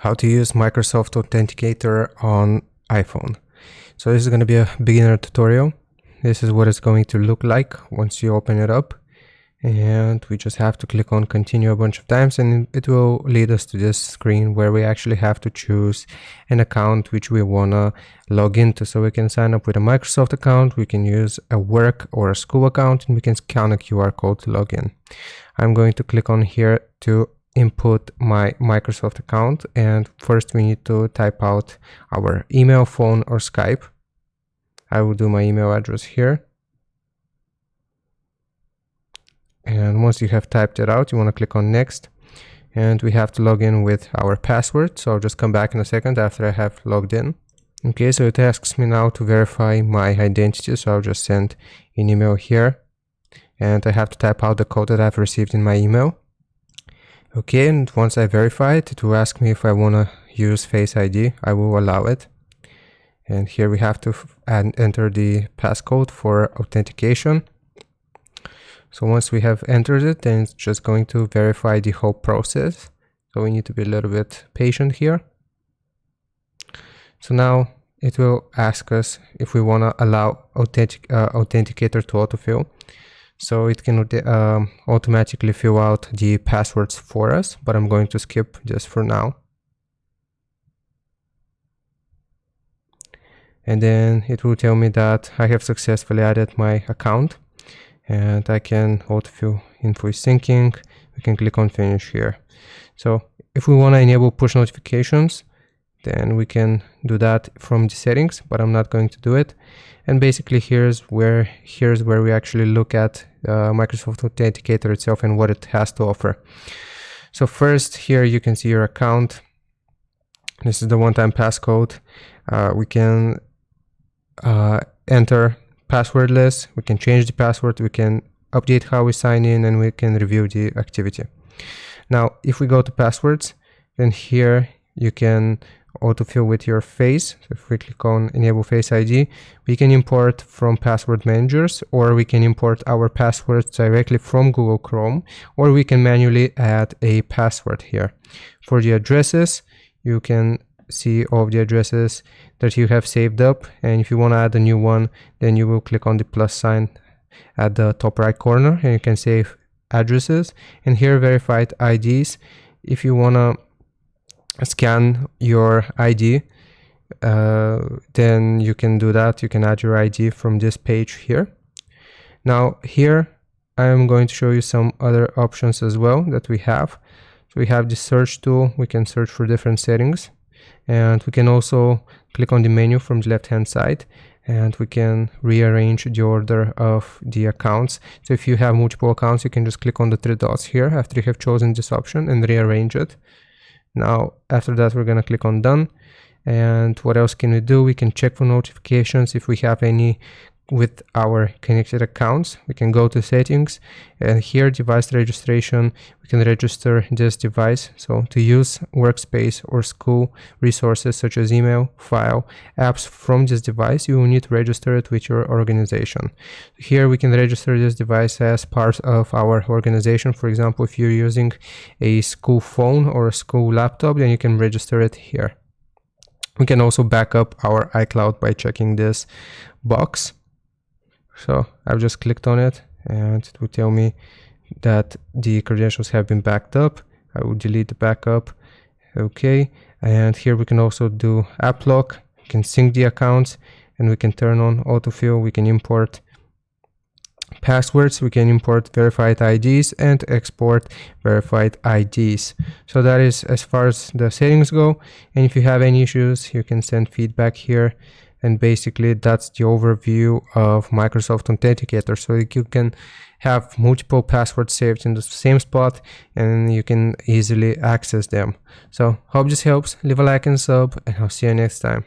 How to use Microsoft Authenticator on iPhone. So this is going to be a beginner tutorial. This is what it's going to look like once you open it up, and we just have to click on continue a bunch of times, and it will lead us to this screen where we actually have to choose an account which we want to log into. So we can sign up with a Microsoft account, we can use a work or a school account, and we can scan a QR code to log in. I'm going to click on here to input my Microsoft account, and first we need to type out our email, phone, or Skype. I will do my email address here, and once you have typed it out, you want to click on next, and we have to log in with our password. So I'll just come back in a second after I have logged in. Okay, so it asks me now to verify my identity, so I'll just send an email here, and I have to type out the code that I've received in my email. Okay, and once I verify it, it will ask me if I want to use Face ID. I will allow it. And here we have to enter the passcode for authentication. So once we have entered it, then it's just going to verify the whole process. So we need to be a little bit patient here. So now it will ask us if we want to allow Authenticator to autofill. So it can automatically fill out the passwords for us, but I'm going to skip this for now. And then it will tell me that I have successfully added my account, and I can autofill info is syncing. We can click on finish here. So if we want to enable push notifications, then we can do that from the settings, but I'm not going to do it. And basically here's where we actually look at Microsoft Authenticator itself and what it has to offer. So first here you can see your account. This is the one-time passcode. We can enter passwordless, we can change the password, we can update how we sign in, and we can review the activity. Now if we go to passwords, then here you can autofill with your face. So if we click on enable Face ID, we can import from password managers, or we can import our passwords directly from Google Chrome, or we can manually add a password here. For the addresses, you can see all of the addresses that you have saved up, and if you want to add a new one, then you will click on the plus sign at the top right corner, and you can save addresses. And here verified IDs, if you want to scan your ID, then you can do that. You can add your ID from this page here. Now here I am going to show you some other options as well that we have. So we have the search tool, we can search for different settings, and we can also click on the menu from the left hand side, and we can rearrange the order of the accounts. So if you have multiple accounts, you can just click on the three dots here after you have chosen this option and rearrange it. Now after that we're going to click on done. And what else can we do? We can check for notifications if we have any with our connected accounts. We can go to settings, and here device registration, we can register this device. So to use workspace or school resources such as email, file, apps from this device, you will need to register it with your organization. Here we can register this device as part of our organization. For example, if you're using a school phone or a school laptop, then you can register it here. We can also back up our iCloud by checking this box. So I've just clicked on it, and it will tell me that the credentials have been backed up. I will delete the backup. Okay, and here we can also do app lock. We can sync the accounts, and we can turn on autofill. We can import passwords, we can import verified IDs, and export verified IDs. So that is as far as the settings go. And if you have any issues, you can send feedback here. And basically that's the overview of Microsoft Authenticator. So you can have multiple passwords saved in the same spot, and you can easily access them. So hope this helps. Leave a like and sub, and I'll see you next time.